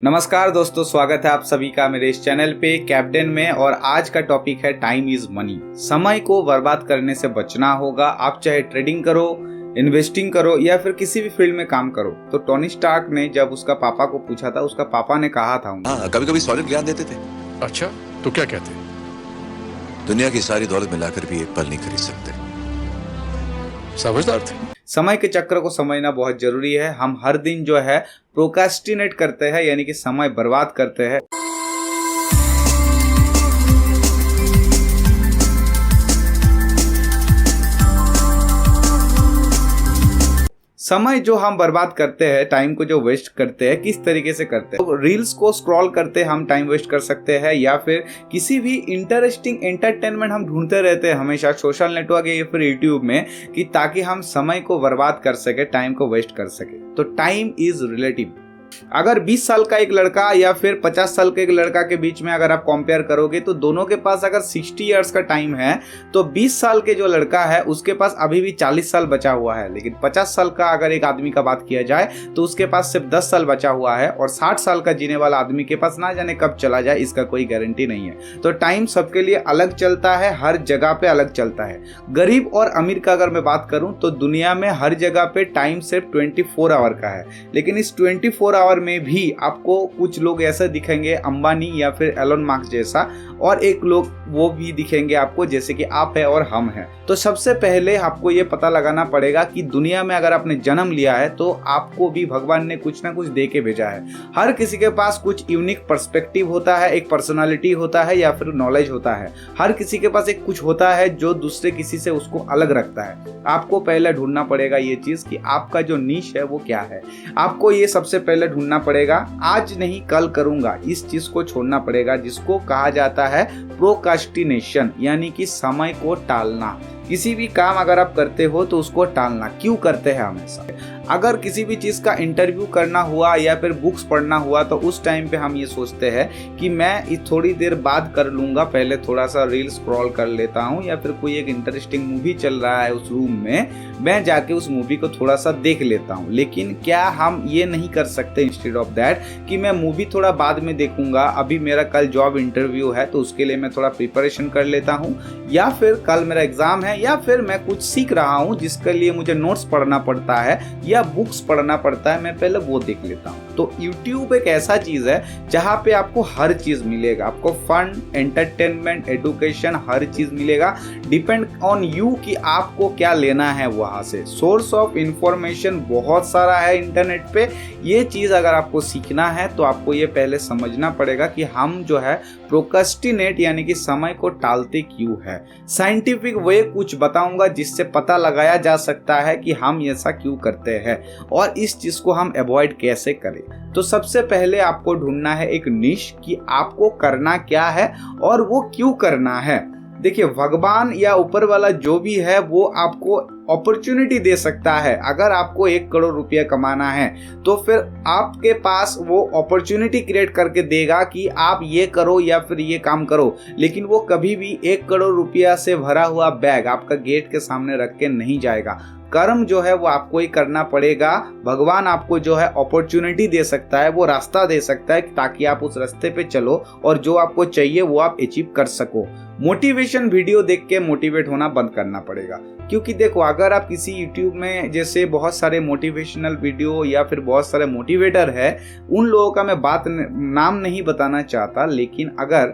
नमस्कार दोस्तों, स्वागत है आप सभी का मेरे इस चैनल पे कैप्टन में। और आज का टॉपिक है टाइम इज मनी। समय को बर्बाद करने से बचना होगा। आप चाहे ट्रेडिंग करो, इन्वेस्टिंग करो या फिर किसी भी फील्ड में काम करो। तो टोनी स्टार्क ने जब उसका पापा को पूछा था, उसका पापा ने कहा था हाँ, कभी कभी सॉलिड ज्ञान देते थे। अच्छा, तो क्या कहते? दुनिया की सारी दौलत मिलाकर भी एक पल नहीं खरीद सकते। समझदार थे। समय के चक्र को समझना बहुत जरूरी है। हम हर दिन जो है प्रोक्रेस्टिनेट करते हैं, यानी कि समय बर्बाद करते हैं। समय जो हम बर्बाद करते हैं, टाइम को जो वेस्ट करते हैं, किस तरीके से करते हैं? तो रील्स को स्क्रॉल करते हम टाइम वेस्ट कर सकते हैं, या फिर किसी भी इंटरेस्टिंग एंटरटेनमेंट हम ढूंढते रहते हैं हमेशा सोशल नेटवर्क या फिर यूट्यूब में, कि ताकि हम समय को बर्बाद कर सके, टाइम को वेस्ट कर सके। तो टाइम इज रिलेटिव। अगर 20 साल का एक लड़का या फिर 50 साल के एक लड़का के बीच में अगर आप कंपेयर करोगे, तो दोनों के पास अगर 60 इयर्स का टाइम है, तो 20 साल के जो लड़का है उसके पास अभी भी 40 साल बचा हुआ है। लेकिन 50 साल का अगर एक आदमी का बात किया जाए तो उसके पास सिर्फ 10 साल बचा हुआ है, और 60 साल का जीने वाला आदमी के पास ना जाने कब चला जाए, इसका कोई गारंटी नहीं है। तो टाइम सबके लिए अलग चलता है, हर जगह पे अलग चलता है। गरीब और अमीर का अगर मैं बात करूं तो दुनिया में हर जगह पे टाइम सिर्फ 24 आवर का है। लेकिन इस 24 आवर में भी आपको कुछ लोग ऐसे दिखेंगे, अंबानी या फिर एलन मास्क जैसा, और एक लोग वो भी दिखेंगे आपको जैसे कि आप है और हम हैं। तो सबसे पहले आपको ये पता लगाना पड़ेगा कि दुनिया में अगर आपने जन्म लिया है तो आपको भी भगवान ने कुछ ना कुछ दे के भेजा है। हर किसी के पास कुछ यूनिक पर्सपेक्टिव होता है, एक पर्सनालिटी होता है या फिर नॉलेज होता है। हर किसी के पास एक कुछ होता है जो दूसरे किसी से उसको अलग रखता है। आपको पहले ढूंढना पड़ेगा ये चीज कि आपका जो नीश है वो क्या है। आपको ये सबसे पहले ढूंढना पड़ेगा। आज नहीं कल करूंगा, इस चीज को छोड़ना पड़ेगा, जिसको कहा जाता है प्रोक्रास्टिनेशन, यानी कि समय को टालना। किसी भी काम अगर आप करते हो तो उसको टालना। क्यों करते हैं हमेशा? अगर किसी भी चीज़ का इंटरव्यू करना हुआ या फिर बुक्स पढ़ना हुआ, तो उस टाइम पे हम ये सोचते हैं कि मैं थोड़ी देर बाद कर लूँगा, पहले थोड़ा सा रील स्क्रॉल कर लेता हूँ, या फिर कोई एक इंटरेस्टिंग मूवी चल रहा है उस रूम में, मैं जाके उस मूवी को थोड़ा सा देख लेता हूँ। लेकिन क्या हम ये नहीं कर सकते इंस्टेड ऑफ दैट कि मैं मूवी थोड़ा बाद में देखूंगा, अभी मेरा कल जॉब इंटरव्यू है तो उसके लिए मैं थोड़ा प्रिपरेशन कर लेता हूँ, या फिर कल मेरा एग्जाम है, या फिर मैं कुछ सीख रहा हूँ जिसके लिए मुझे नोट्स पढ़ना पड़ता है या बुक्स पढ़ना पड़ता है, मैं पहले वो देख लेता हूँ। तो YouTube एक ऐसा चीज है जहाँ पे आपको हर चीज मिलेगा। आपको फन, एंटरटेनमेंट, एडुकेशन, हर चीज मिलेगा। डिपेंड ऑन यू कि आपको क्या लेना है वहां से। सोर्स ऑफ इंफॉर्मेशन बहुत सारा है इंटरनेट पे। ये चीज अगर आपको सीखना है तो आपको ये पहले समझना पड़ेगा कि हम जो है प्रोक्रेस्टिनेट यानी कि समय को टालते क्यों है। साइंटिफिक वे कुछ बताऊंगा जिससे पता लगाया जा सकता है कि हम ऐसा क्यों करते हैं और इस चीज को हम अवॉइड कैसे करें। तो सबसे पहले आपको ढूंढना है एक निश कि आपको करना क्या है और वो क्यों करना है। देखिए, भगवान या ऊपर वाला जो भी है वो आपको अपॉर्चुनिटी दे सकता है। अगर आपको 1 करोड़ रुपया कमाना है तो फिर आपके पास वो अपॉर्चुनिटी क्रिएट करके देगा कि आप ये करो या फिर ये काम करो। लेकिन वो कभी भी 1 करोड़ रुपया से भरा हुआ बैग आपका गेट के सामने रख के नहीं जाएगा। कर्म जो है वो आपको ही करना पड़ेगा। भगवान आपको जो है अपॉर्चुनिटी दे सकता है, वो रास्ता दे सकता है ताकि आप उस रास्ते पे चलो और जो आपको चाहिए वो आप अचीव कर सको। मोटिवेशन वीडियो देख के मोटिवेट होना बंद करना पड़ेगा। क्योंकि देखो, अगर आप किसी YouTube में जैसे बहुत सारे मोटिवेशनल वीडियो या फिर बहुत सारे मोटिवेटर है, उन लोगों का मैं नाम नहीं बताना चाहता, लेकिन अगर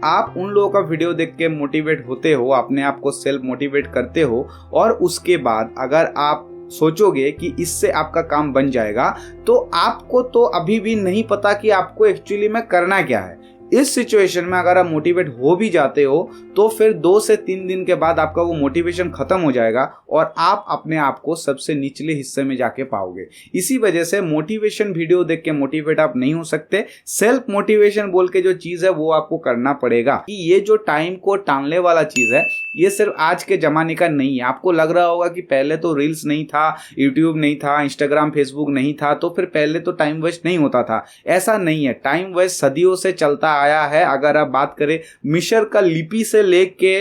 आप उन लोगों का वीडियो देख के मोटिवेट होते हो, अपने आप को सेल्फ मोटिवेट करते हो, और उसके बाद अगर आप सोचोगे कि इससे आपका काम बन जाएगा, तो आपको तो अभी भी नहीं पता कि आपको एक्चुअली में करना क्या है। इस सिचुएशन में अगर आप मोटिवेट हो भी जाते हो तो फिर 2 से 3 दिन के बाद आपका वो मोटिवेशन खत्म हो जाएगा और आप अपने आप को सबसे निचले हिस्से में जाके पाओगे। इसी वजह से मोटिवेशन वीडियो देख के मोटिवेट आप नहीं हो सकते। सेल्फ मोटिवेशन बोल के जो चीज है वो आपको करना पड़ेगा। ये जो टाइम को टालने वाला चीज है, ये सिर्फ आज के जमाने का नहीं है। आपको लग रहा होगा कि पहले तो रील्स नहीं था, यूट्यूब नहीं था, इंस्टाग्राम, फेसबुक नहीं था, तो फिर पहले तो टाइम वेस्ट नहीं होता था। ऐसा नहीं है। टाइम वेस्ट सदियों से चलता आया है। अगर आप बात करें मिस्र का लिपि से लेके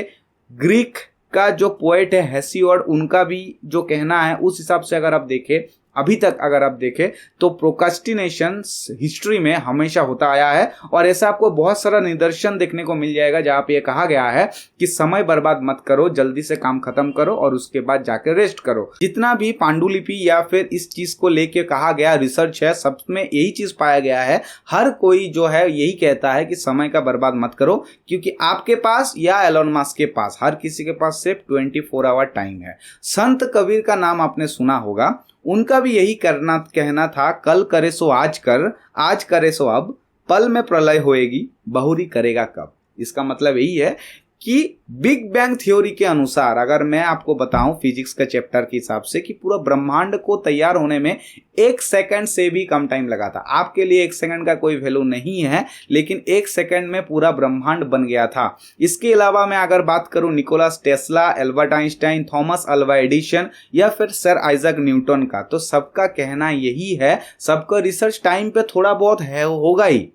ग्रीक का जो पोएट है हेसियोड, उनका भी जो कहना है उस हिसाब से अगर आप देखें, अभी तक अगर आप देखें तो प्रोक्रास्टिनेशन हिस्ट्री में हमेशा होता आया है, और ऐसा आपको बहुत सारा निदर्शन देखने को मिल जाएगा जहां पे ये कहा गया है कि समय बर्बाद मत करो, जल्दी से काम खत्म करो और उसके बाद जाकर रेस्ट करो। जितना भी पांडुलिपि या फिर इस चीज को लेके कहा गया रिसर्च है, सब में यही चीज पाया गया है। हर कोई जो है यही कहता है कि समय का बर्बाद मत करो, क्योंकि आपके पास या एलोन मस्क के पास, हर किसी के पास सिर्फ 24 आवर टाइम है। संत कबीर का नाम आपने सुना होगा, उनका भी यही कहना था, कल करे सो आज कर, आज करे सो अब, पल में प्रलय होएगी, बहुरी करेगा कब। इसका मतलब यही है कि बिग बैंग थ्योरी के अनुसार, अगर मैं आपको बताऊं फिजिक्स का चैप्टर के हिसाब से, कि पूरा ब्रह्मांड को तैयार होने में 1 सेकंड से भी कम टाइम लगा था। आपके लिए 1 सेकंड का कोई वैल्यू नहीं है, लेकिन 1 सेकंड में पूरा ब्रह्मांड बन गया था। इसके अलावा मैं अगर बात करूं Nicholas Tesla, Albert Einstein, Thomas Alva Edison या फिर सर आइजैक न्यूटन का, तो सबका कहना यही है, सबका रिसर्च टाइम पे थोड़ा बहुत है होगा ही।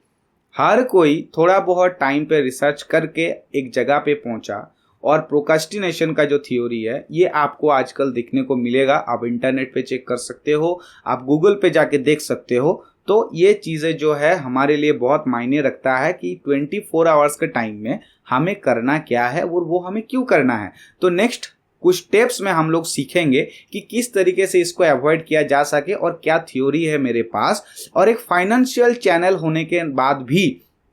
हर कोई थोड़ा बहुत टाइम पे रिसर्च करके एक जगह पे पहुंचा। और प्रोक्रास्टिनेशन का जो थ्योरी है ये आपको आजकल देखने को मिलेगा। आप इंटरनेट पे चेक कर सकते हो, आप गूगल पे जाके देख सकते हो। तो ये चीज़ें जो है हमारे लिए बहुत मायने रखता है कि 24 आवर्स के टाइम में हमें करना क्या है और वो हमें क्यों करना है। तो नेक्स्ट कुछ स्टेप्स में हम लोग सीखेंगे कि किस तरीके से इसको अवॉइड किया जा सके और क्या थ्योरी है मेरे पास। और एक फाइनेंशियल चैनल होने के बाद भी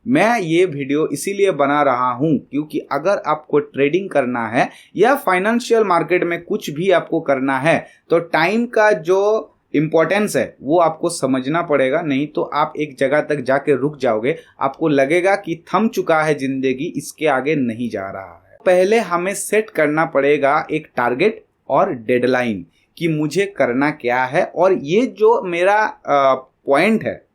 मैं ये वीडियो इसीलिए बना रहा हूं, क्योंकि अगर आपको ट्रेडिंग करना है या फाइनेंशियल मार्केट में कुछ भी आपको करना है तो टाइम का जो इंपॉर्टेंस है वो आपको समझना पड़ेगा। नहीं तो आप एक जगह तक जाके रुक जाओगे, आपको लगेगा कि थम चुका है जिंदगी, इसके आगे नहीं जा रहा है। पहले हमें सेट करना पड़ेगा एक टारगेट और डेडलाइन कि मुझे करना क्या है, और ये जो मेरा पॉइंट है,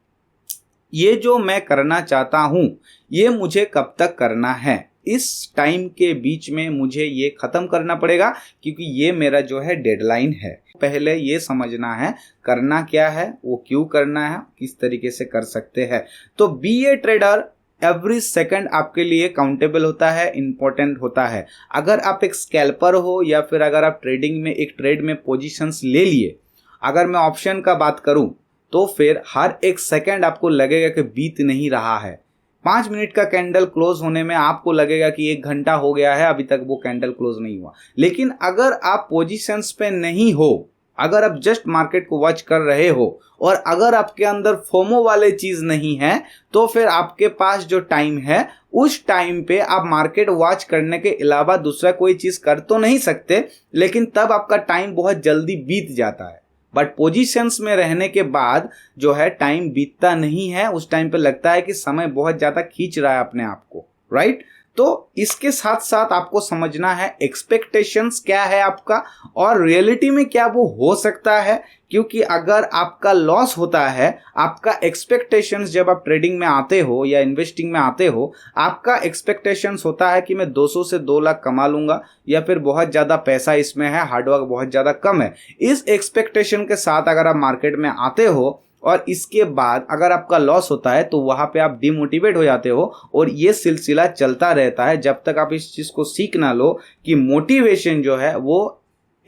ये जो मैं करना चाहता हूं, ये मुझे कब तक करना है। इस टाइम के बीच में मुझे ये खत्म करना पड़ेगा, क्योंकि ये मेरा जो है डेडलाइन है। पहले ये समझना है करना क्या है, वो क्यों करना है, किस तरीके से कर सकते हैं। तो be a trader, every second आपके लिए काउंटेबल होता है, इंपॉर्टेंट होता है। अगर आप एक स्कैल्पर हो या फिर अगर आप ट्रेडिंग में एक ट्रेड में पोजीशंस ले लिए, अगर मैं ऑप्शन का बात करूं तो फिर हर एक सेकंड आपको लगेगा कि बीत नहीं रहा है। 5 मिनट का कैंडल क्लोज होने में आपको लगेगा कि 1 घंटा हो गया है, अभी तक वो कैंडल क्लोज नहीं हुआ। लेकिन अगर आप पोजीशंस पे नहीं हो, अगर आप जस्ट मार्केट को वॉच कर रहे हो और अगर आपके अंदर फोमो वाले चीज नहीं है, तो फिर आपके पास जो टाइम है उस टाइम पे आप मार्केट वॉच करने के अलावा दूसरा कोई चीज कर तो नहीं सकते, लेकिन तब आपका टाइम बहुत जल्दी बीत जाता है। बट पोजीशंस में रहने के बाद जो है टाइम बीतता नहीं है, उस टाइम पे लगता है कि समय बहुत ज्यादा खींच रहा है अपने आप को, राइट। तो इसके साथ साथ आपको समझना है एक्सपेक्टेशंस क्या है आपका और रियलिटी में क्या वो हो सकता है। क्योंकि अगर आपका लॉस होता है, आपका एक्सपेक्टेशंस जब आप ट्रेडिंग में आते हो या इन्वेस्टिंग में आते हो, आपका एक्सपेक्टेशंस होता है कि मैं 200 से 2 लाख कमा लूंगा या फिर बहुत ज़्यादा पैसा इसमें है, हार्डवर्क बहुत ज़्यादा कम है। इस एक्सपेक्टेशन के साथ अगर आप मार्केट में आते हो और इसके बाद अगर आपका लॉस होता है तो वहां पे आप डिमोटिवेट हो जाते हो और ये सिलसिला चलता रहता है जब तक आप इस चीज को सीख ना लो कि मोटिवेशन जो है वो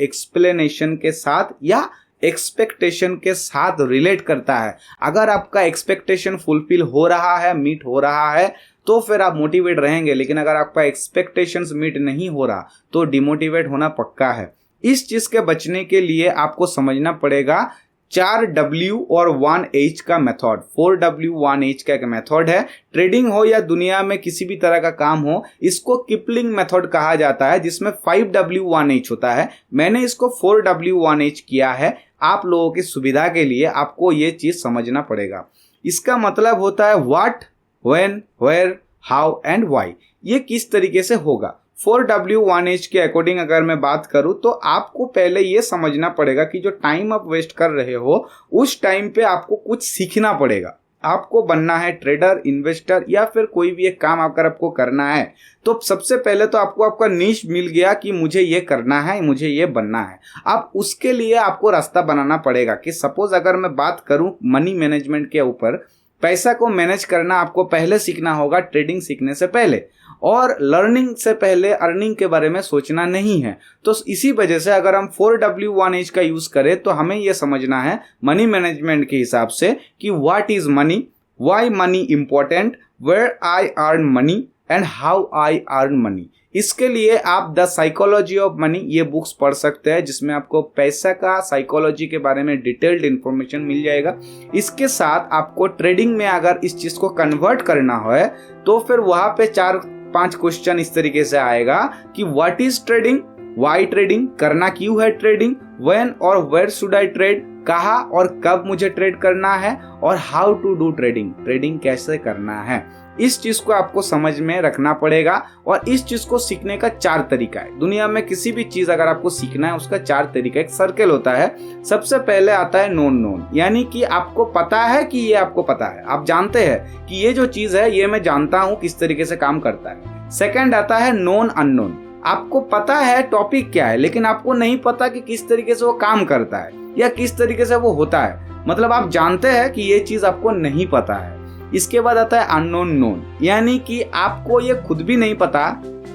एक्सप्लेनेशन के साथ या एक्सपेक्टेशन के साथ रिलेट करता है। अगर आपका एक्सपेक्टेशन फुलफिल हो रहा है, मीट हो रहा है, तो फिर आप मोटिवेट रहेंगे। लेकिन अगर आपका एक्सपेक्टेशंस मीट नहीं हो रहा तो डिमोटिवेट होना पक्का है। इस चीज के बचने के लिए आपको समझना पड़ेगा 4W और 1H का मेथड। 4W 1H का एक मेथड है। ट्रेडिंग हो या दुनिया में किसी भी तरह का काम हो, इसको किपलिंग मेथड कहा जाता है, जिसमें 5W 1H होता है। मैंने इसको 4W 1H किया है। आप लोगों की सुविधा के लिए आपको ये चीज समझना पड़ेगा। इसका मतलब होता है what, when, where, how and why. ये किस तरीके से होगा। 4W 1H के अकॉर्डिंग अगर मैं बात करूं तो आपको पहले ये समझना पड़ेगा कि जो टाइम आप वेस्ट कर रहे हो उस टाइम पे आपको कुछ सीखना पड़ेगा। आपको बनना है ट्रेडर, इन्वेस्टर या फिर कोई भी एक काम अगर आपको करना है तो सबसे पहले तो आपको आपका नीश मिल गया कि मुझे ये करना है, मुझे ये बनना है। अब उसके लिए आपको रास्ता बनाना पड़ेगा कि सपोज अगर मैं बात करूं मनी मैनेजमेंट के ऊपर पैसा को मैनेज करना आपको पहले सीखना होगा ट्रेडिंग सीखने से पहले, और लर्निंग से पहले अर्निंग के बारे में सोचना नहीं है। तो इसी वजह से अगर हम 4W1H का यूज करें तो हमें यह समझना है मनी मैनेजमेंट के हिसाब से कि what is money, why money important, where I earn money and how I earn money. इसके लिए आप द साइकोलॉजी ऑफ मनी ये बुक्स पढ़ सकते हैं, जिसमें आपको पैसा का साइकोलॉजी के बारे में डिटेल्ड इंफॉर्मेशन मिल जाएगा। इसके साथ आपको ट्रेडिंग में अगर इस चीज को कन्वर्ट करना है तो फिर वहां पे 4-5 क्वेश्चन इस तरीके से आएगा कि what is trading, why trading, करना क्यों है ट्रेडिंग, व्हेन और वेयर शुड आई ट्रेड, कहाँ और कब मुझे ट्रेड करना है, और how to do trading, trading कैसे करना है। इस चीज को आपको समझ में रखना पड़ेगा, और इस चीज को सीखने का 4 तरीका है। दुनिया में किसी भी चीज अगर आपको सीखना है उसका 4 तरीका, एक सर्कल होता है। सबसे पहले आता है नोन, यानी कि आपको पता है कि ये आपको पता है, आप जानते हैं कि ये जो चीज है ये मैं जानता हूं किस तरीके से काम करता है। सेकंड आता है नोन अननोन, आपको पता है टॉपिक क्या है लेकिन आपको नहीं पता कि किस तरीके से वो काम करता है या किस तरीके से वो होता है, मतलब आप जानते हैं कि ये चीज आपको नहीं पता है। इसके बाद आता है अननोन नोन, यानी कि आपको ये खुद भी नहीं पता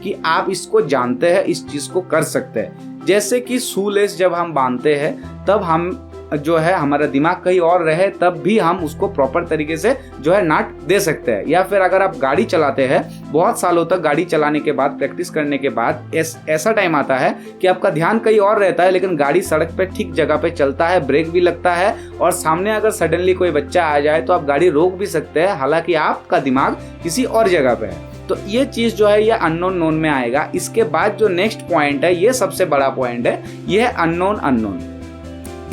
कि आप इसको जानते हैं, इस चीज को कर सकते हैं। जैसे कि शूलेस जब हम बांधते हैं तब हम जो है हमारा दिमाग कहीं और रहे तब भी हम उसको प्रॉपर तरीके से जो है नाट दे सकते हैं। या फिर अगर आप गाड़ी चलाते हैं, बहुत सालों तक गाड़ी चलाने के बाद, प्रैक्टिस करने के बाद ऐसा टाइम आता है कि आपका ध्यान कहीं और रहता है लेकिन गाड़ी सड़क पे ठीक जगह पे चलता है, ब्रेक भी लगता है, और सामने अगर सडनली कोई बच्चा आ जाए तो आप गाड़ी रोक भी सकते हैं, हालांकि आपका दिमाग किसी और जगह पे है। तो ये चीज जो है ये अननोन नोन में आएगा। इसके बाद जो नेक्स्ट पॉइंट है, ये सबसे बड़ा पॉइंट है, ये है अननोन अननोन।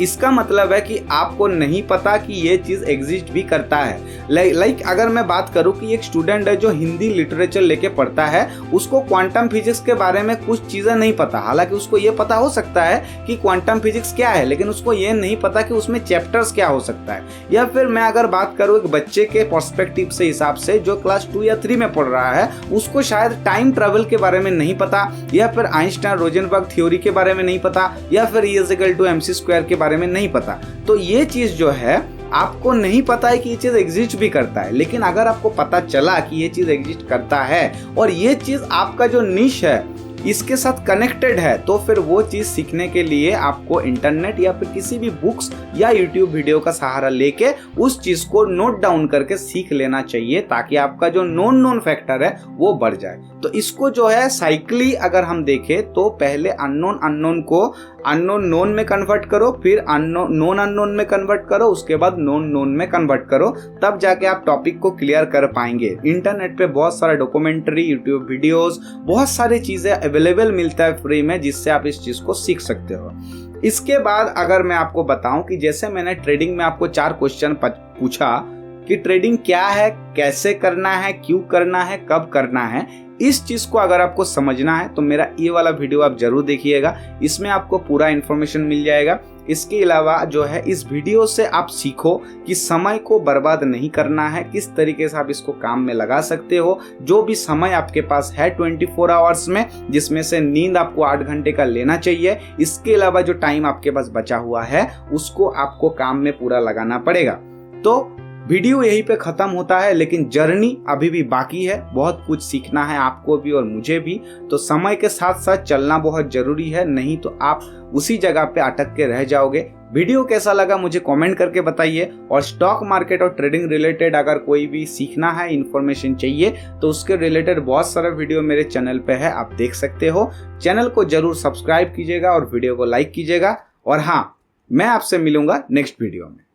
इसका मतलब है कि आपको नहीं पता कि ये चीज एग्जिस्ट भी करता है। लाइक अगर मैं बात करूं कि एक स्टूडेंट है जो हिंदी लिटरेचर लेके पढ़ता है, उसको क्वांटम फिजिक्स के बारे में कुछ चीजें नहीं पता, हालांकि उसको ये पता हो सकता है कि क्वांटम फिजिक्स क्या है, लेकिन उसको ये नहीं पता कि उसमें चैप्टर्स क्या हो सकता है। या फिर मैं अगर बात करूं एक बच्चे के पर्सपेक्टिव से हिसाब से जो क्लास 2 या 3 में पढ़ रहा है, उसको शायद टाइम ट्रेवल के बारे में नहीं पता, या फिर आइंस्टाइन रोजनबर्ग थ्योरी के बारे में नहीं पता, या फिर E=mc² के बारे में नहीं पता। तो ये चीज जो है आपको नहीं पता है कि ये चीज एग्जिस्ट भी करता है, लेकिन अगर आपको पता चला कि ये चीज एग्जिस्ट करता है और ये चीज आपका जो निश है इसके साथ कनेक्टेड है, तो फिर वो चीज सीखने के लिए आपको इंटरनेट या फिर किसी भी बुक्स या यूट्यूब वीडियो का सहारा लेके उस चीज को नोट डाउन करके सीख लेना चाहिए, ताकि आपका जो नोन फैक्टर है वो बढ़ जाए। तो इसको जो है साइक्ली अगर हम देखें तो पहले अननोन को अननोन नोन में कन्वर्ट करो, फिर नोन अननोन में कन्वर्ट करो, उसके बाद नोन में कन्वर्ट करो, तब जाके आप टॉपिक को क्लियर कर पाएंगे। इंटरनेट पे बहुत सारा डॉक्यूमेंट्री, यूट्यूब वीडियोस, बहुत सारी चीजें अवेलेबल मिलता है फ्री में, जिससे आप इस चीज को सीख सकते हो। इसके बाद अगर मैं आपको बताऊं कि जैसे मैंने ट्रेडिंग में आपको 4 क्वेश्चन पूछा कि ट्रेडिंग क्या है, कैसे करना है, क्यों करना है, कब करना है, इस चीज को अगर आपको समझना है तो मेरा ये वाला वीडियो आप जरूर देखिएगा, इसमें आपको पूरा इन्फॉर्मेशन मिल जाएगा। इसके अलावा जो है इस वीडियो से आप सीखो कि समय को बर्बाद नहीं करना है, किस तरीके से आप इसको काम में लगा सकते हो। जो भी समय आपके पास है 24 आवर्स में, जिसमें से नींद आपको 8 घंटे का लेना चाहिए, इसके अलावा जो टाइम आपके पास बचा हुआ है उसको आपको काम में पूरा लगाना पड़ेगा। तो वीडियो यहीं पे खत्म होता है, लेकिन जर्नी अभी भी बाकी है, बहुत कुछ सीखना है आपको भी और मुझे भी। तो समय के साथ साथ चलना बहुत जरूरी है, नहीं तो आप उसी जगह पे अटक के रह जाओगे। वीडियो कैसा लगा मुझे कमेंट करके बताइए, और स्टॉक मार्केट और ट्रेडिंग रिलेटेड अगर कोई भी सीखना है, इन्फॉर्मेशन चाहिए, तो उसके रिलेटेड बहुत सारा वीडियो मेरे चैनल पे है, आप देख सकते हो। चैनल को जरूर सब्सक्राइब कीजिएगा और वीडियो को लाइक कीजिएगा। और हाँ, मैं आपसे मिलूंगा नेक्स्ट वीडियो में।